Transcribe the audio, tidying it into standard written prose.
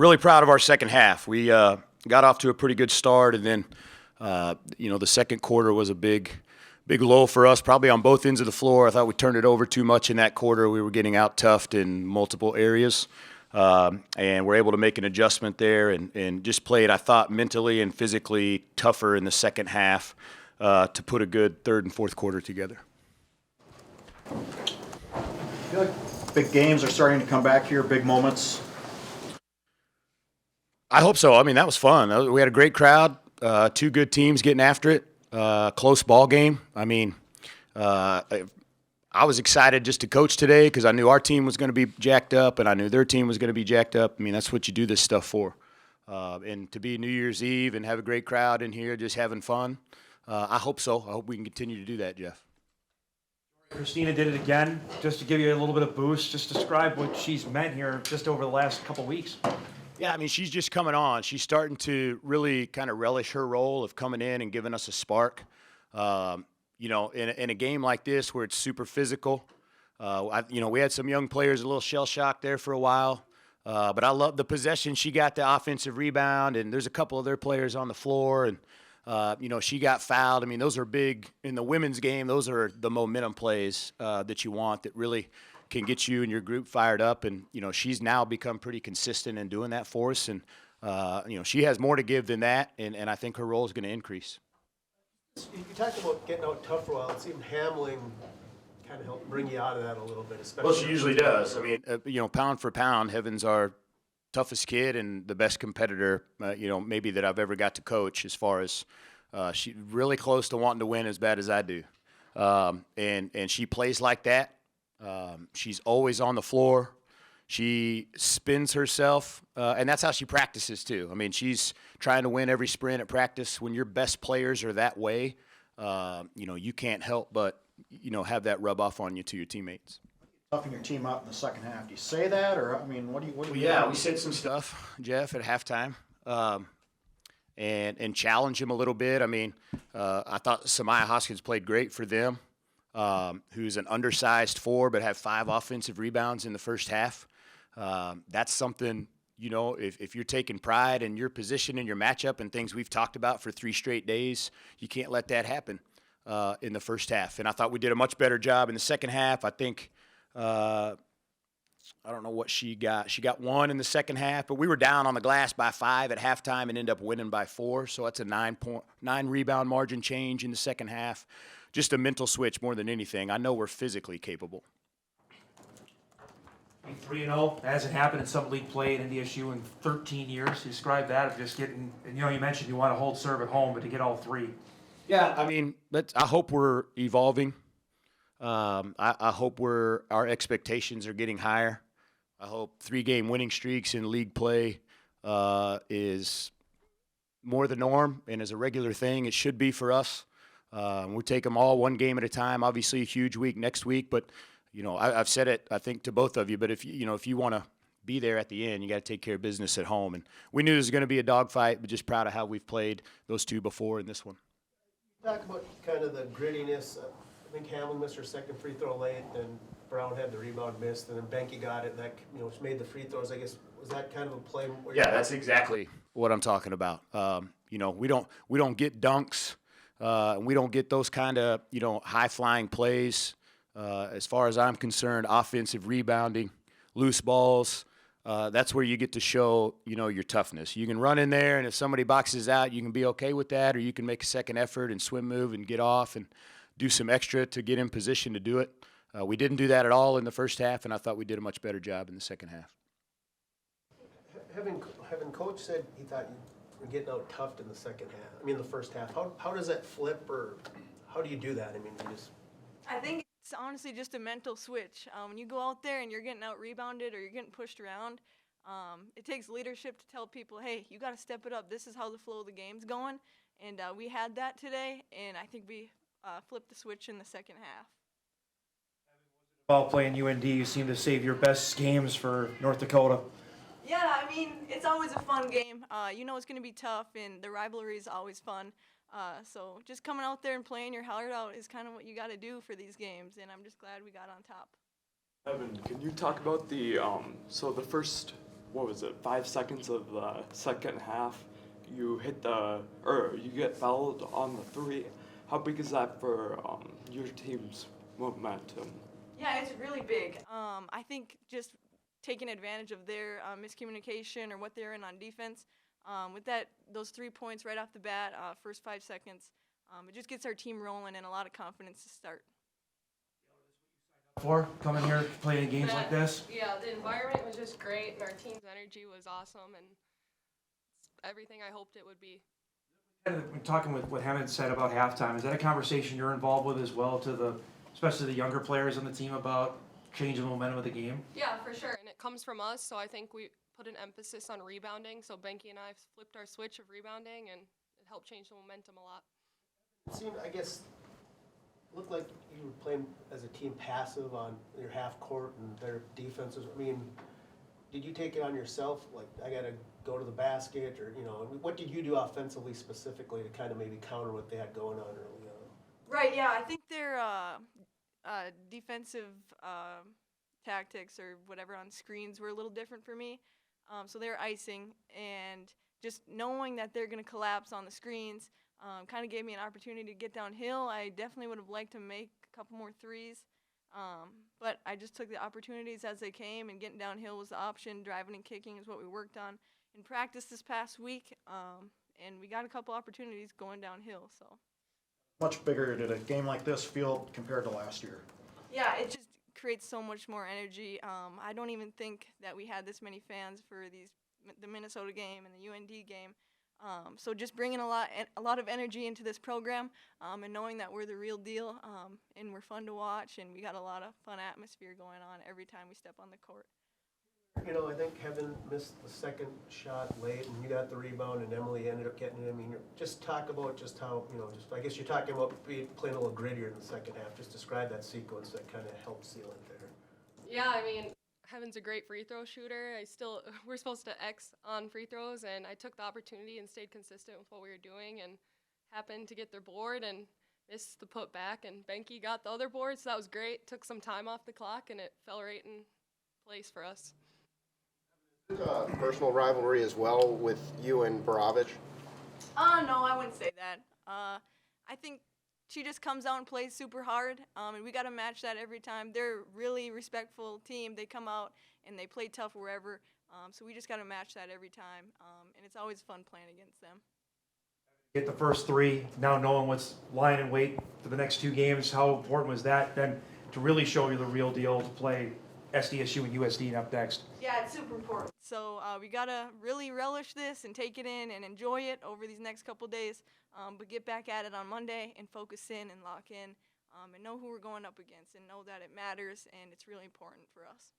really proud of our second half. We got off to a pretty good start, and then the second quarter was a big lull for us, probably on both ends of the floor. I thought we turned it over too much in that quarter. We were getting out-toughed in multiple areas, and we're able to make an adjustment there and just played, I thought, mentally and physically tougher in the second half to put a good third and fourth quarter together. I feel like big games are starting to come back here, big moments. I hope so. I mean, that was fun. We had a great crowd, two good teams getting after it, close ball game. I mean, I was excited just to coach today because I knew our team was going to be jacked up and I knew their team was going to be jacked up. I mean, that's what you do this stuff for. And to be New Year's Eve and have a great crowd in here just having fun, I hope so. I hope we can continue to do that, Jeff. Christina did it again. Just to give you a little bit of boost, just describe what she's meant here just over the last couple weeks. Yeah, I mean, she's just coming on. She's starting to really kind of relish her role of coming in and giving us a spark. In a game like this where it's super physical, we had some young players a little shell-shocked there for a while. But I love the possession. She got the offensive rebound, and there's a couple of their players on the floor. And, she got fouled. I mean, those are big. In the women's game, those are the momentum plays that you want that really – can get you and your group fired up, and she's now become pretty consistent in doing that for us, and she has more to give than that, and I think her role is going to increase. You talked about getting out tough for a while. It seemed Hamling kind of helped bring you out of that a little bit, especially. Well, she usually does. I mean, pound for pound, Heaven's our toughest kid and the best competitor, maybe that I've ever got to coach. As far as she's really close to wanting to win as bad as I do, and she plays like that. She's always on the floor. She spins herself, and that's how she practices too. I mean, she's trying to win every sprint at practice. When your best players are that way, you can't help but, have that rub off on you to your teammates. Toughing your team out in the second half. Do you say that, or I mean, what do you? Yeah, we said some stuff, Jeff, at halftime, and challenge them a little bit. I mean, I thought Samaya Hoskins played great for them. Who's an undersized 4 but had 5 offensive rebounds in the first half. That's something, if you're taking pride in your position and your matchup and things we've talked about for 3 straight days, you can't let that happen in the first half. And I thought we did a much better job in the second half. I think I don't know what she got. She got 1 in the second half, but we were down on the glass by 5 at halftime and ended up winning by 4. So that's a 9 rebound margin change in the second half. Just a mental switch more than anything. I know we're physically capable. 3-0 hasn't happened in some league play at NDSU in 13 years. Describe that of just getting, and you mentioned you want to hold serve at home, but to get all 3. Yeah, I mean, I hope we're evolving. I hope our expectations are getting higher. I hope 3-game winning streaks in league play is more the norm and is a regular thing. It should be for us. We take them all one game at a time. Obviously, a huge week next week, but I've said it, I think, to both of you. But if you want to be there at the end, you got to take care of business at home. And we knew it was going to be a dogfight, but just proud of how we've played those 2 before in this one. Talk about kind of the grittiness. I think Hamling missed her second free throw late, and Brown had the rebound missed, and then Benke got it. That made the free throws. I guess was that kind of a play? Yeah, that's exactly what I'm talking about. We don't get dunks. We don't get those kind of, high-flying plays. As far as I'm concerned, offensive rebounding, loose balls, that's where you get to show, your toughness. You can run in there, and if somebody boxes out, you can be okay with that, or you can make a second effort and swim move and get off and do some extra to get in position to do it. We didn't do that at all in the first half, and I thought we did a much better job in the second half. Having Coach said he thought you were getting out toughed in the second half. I mean, the first half. How does that flip, or how do you do that? I mean, I think it's honestly just a mental switch. When you go out there and you're getting out rebounded or you're getting pushed around, it takes leadership to tell people, hey, you got to step it up. This is how the flow of the game's going. And we had that today, and I think we flipped the switch in the second half. While playing UND, you seem to save your best games for North Dakota. Yeah, I mean, it's always a fun game. It's going to be tough, and the rivalry is always fun. So just coming out there and playing your heart out is kind of what you got to do for these games, and I'm just glad we got on top. Evan, can you talk about the first what was it, 5 seconds of the second half, you get fouled on the three. How big is that for your team's momentum? Yeah, it's really big. I think just taking advantage of their miscommunication or what they're in on defense, with those 3 points right off the bat, first 5 seconds, it just gets our team rolling and a lot of confidence to start. For coming here, playing games like this. Yeah, the environment was just great, and our team's energy was awesome, and it's everything I hoped it would be. When talking with what Hammond said about halftime, is that a conversation you're involved with as well, especially the younger players on the team, about changing the momentum of the game? Yeah, for sure, and it comes from us, so I think we put an emphasis on rebounding, so Benke and I flipped our switch of rebounding, and it helped change the momentum a lot. It seemed, I guess, looked like you were playing as a team passive on your half court and their defenses. I mean, did you take it on yourself? Like, I got to go to the basket, or, you know, what did you do offensively specifically to kind of maybe counter what they had going on early on? Right, yeah, I think their defensive tactics or whatever on screens were a little different for me. So they were icing, and just knowing that they're going to collapse on the screens kind of gave me an opportunity to get downhill. I definitely would have liked to make a couple more threes, but I just took the opportunities as they came, and getting downhill was the option. Driving and kicking is what we worked on in practice this past week, and we got a couple opportunities going downhill. So Much bigger did a game like this feel compared to last year? yeah, it just creates so much more energy. I don't even think that we had this many fans for the Minnesota game and the UND game. So just bringing a lot of energy into this program, and knowing that we're the real deal, and we're fun to watch, and we got a lot of fun atmosphere going on every time we step on the court. You know, I think Kevin missed the second shot late, and you got the rebound, and Emily ended up getting it. I mean, just talk about just how, you know, just I guess you're talking about playing a little grittier in the second half. Just describe that sequence that kind of helped seal it there. Yeah, I mean, Heaven's a great free throw shooter. We're supposed to X on free throws, and I took the opportunity and stayed consistent with what we were doing, and happened to get their board and missed the put back, and Benke got the other board, so that was great. Took some time off the clock, and it fell right in place for us. Personal rivalry as well with you and Borovich? No, I wouldn't say that. I think she just comes out and plays super hard, and we got to match that every time. They're a really respectful team. They come out and they play tough wherever, so we just got to match that every time, and it's always fun playing against them. Get the first three, now knowing what's lying in wait for the next 2 games, how important was that then to really show you the real deal to play SDSU and USD up next? Yeah, it's super important. So we got to really relish this and take it in and enjoy it over these next couple days, but get back at it on Monday and focus in and lock in, and know who we're going up against and know that it matters and it's really important for us.